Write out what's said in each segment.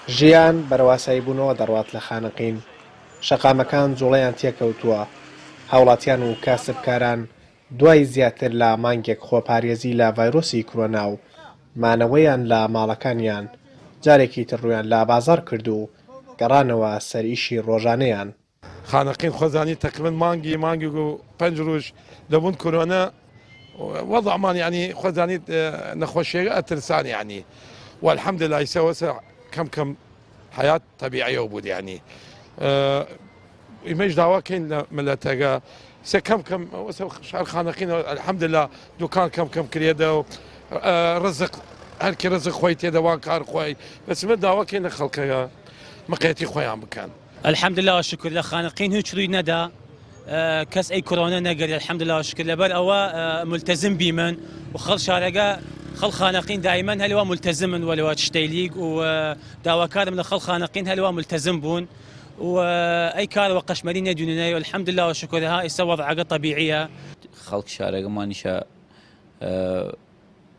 ژیان بەرەواساییبوونەوە دەڕوات لە خانەقین. شەقامەکان جوڵەیان تێکەوتووە. هاوڵاتیان و کاسبکاران دوای زیاتر لە مانگێک خۆپارێزی لە ڤایرۆسی کۆرۆنا و مانەوەیان لە ماڵەکانیان جارێکی تر ڕوویان لە بازاڕ کرد و گەڕانەوە سەر ئیشی ڕۆژانەیان. خانەقین خۆزانی تقریبا مانگی و 5 ڕۆژ دەبوون کۆرۆنا وەضعمان يعني خۆزانی نەخۆشیەکە ئەترسان يعني والحمد لله ئیسا كم حياة طبيعية وبود يعني إيماج دعوة كين ملتها كم شهر خانقين الحمد لله دكان كم كريدة رزق هلكي رزق خويتي دوان كار خوي بس من دعوة كين خلقها مقيتي خوي عم بكان الحمد لله والشكر لله خانقين هيك روي ندى كاس اي كورونا نقر الحمد لله والشكر لبر أو ملتزم بيمن وخل شارقة خل خانقين دائما هل هو ملتزم ولا تشتيليق وداوا كار من خل خانقين هل هو ملتزم بون واي كار وقش مدينه دوننا والحمد لله والشكر لها يسوى وضع طبيعيه خلق شارقة ما نشا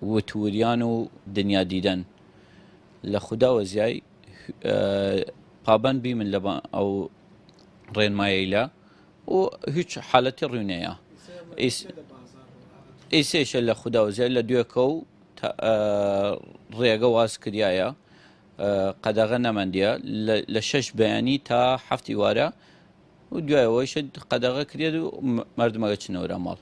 وتوريان ودنيا ديدن لخدا وزياي قابن بي من لبان او رين مايلا وهيك حالتي الرينية إيش اللي خدا وزي اللي دوكو رياجا واس كديايا قد غنى من ديا لشش بياني تا حفتي وارا وديا ويشد قد غا كديا مرد ما جتش نورا مال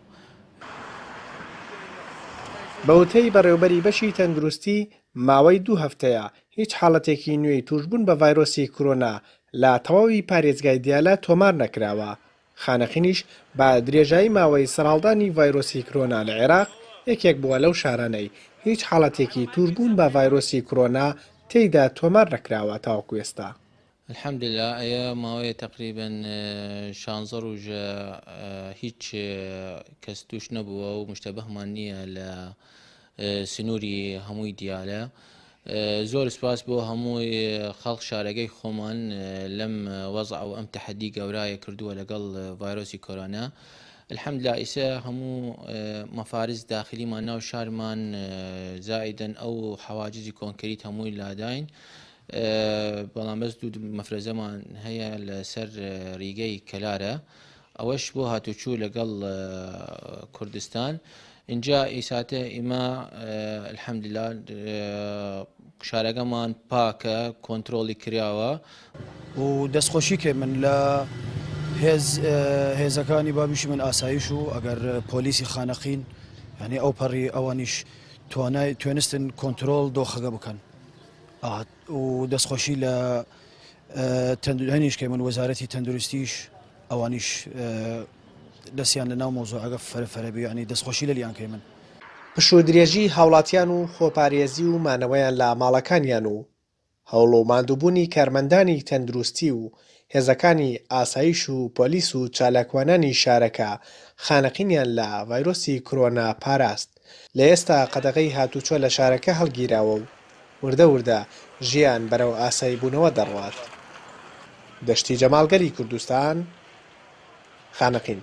بەوتەی بەڕێوەبەری بەشی تەندروستی ماوەی 2 هەفتەیە هیچ حاڵەتێکی نوێی توشبوون بە ڤایرۆسی کۆرۆنا لە تەواوی پارێزگای دیالە تۆمار نەکراوە. خانەقینیش بە درێژایی ماوەی سەرهەڵدانی ڤایرۆسی کۆرۆنا لە عێراق یەکێک بووە لەو شارانەی هیچ حاڵەتێکی توشبوون بە ڤایرۆسی کۆرۆنا تێیدا تۆمار نەکراوە تاوەکو ئێستا. الحمد لله ايا ماوية تقريبا شانزر وجا هيج كستوش نبوة ومشتبه مانية لسنوري هموي ديالا زور سباس بو هموي خلق شارقي خومان لم وضعوا ام تحدي قورايا كردوا لقل فيروسي كورونا الحمد لله إسا همو مفارز داخلي ما ناو شارمان زائدا او حواجز كونكريت هموي لاداين بەڵام بەس دوو مەفرەزەمان هەیە لەسەر ریگەی کەلارە ئەوەش بۆ هاتوچوو لەگەڵ کوردستان اینجا ئیساتە ئێمە الحەمدلله شارەکەمان پاکە کۆنتڕۆڵی کراوە و دەستخۆشی کێ من لە هێزەکانی بابیشی من ئاسایش و ئەگەر پۆلیسی خانەقین یعنی ئەو پەڕی ئەوانیش توێنستن کۆنتڕۆڵ دۆخەکە بکەن و دەستخۆشی لە هەنیش کە من وەزارەتی تەندروستیش ئەوانیش دەستیان لە ناو مۆزوعەکە فەرەبی ینی دەستخۆشی لە لیان کەی من پشوو درێژی هاوڵاتیان و خۆپارێزی و مانەوەیان لە ماڵەکانیان و هەوڵ و ماندووبوونی کارمەندانی تەندروستی و هێزەکانی ئاسایش و پۆلیس و چالاکوانانی شارەکە خانەقینیان لە ڤایرۆسی کۆرۆنا پاراست. لە ئێستا قەدەغەی هاتوچۆ لە شارەکە هەڵگیراوە و وردە وردە ژیان بەرەو ئاساییبوونەوە دەڕوات. دەشتی جەماڵگەری کوردستان، خانەقین.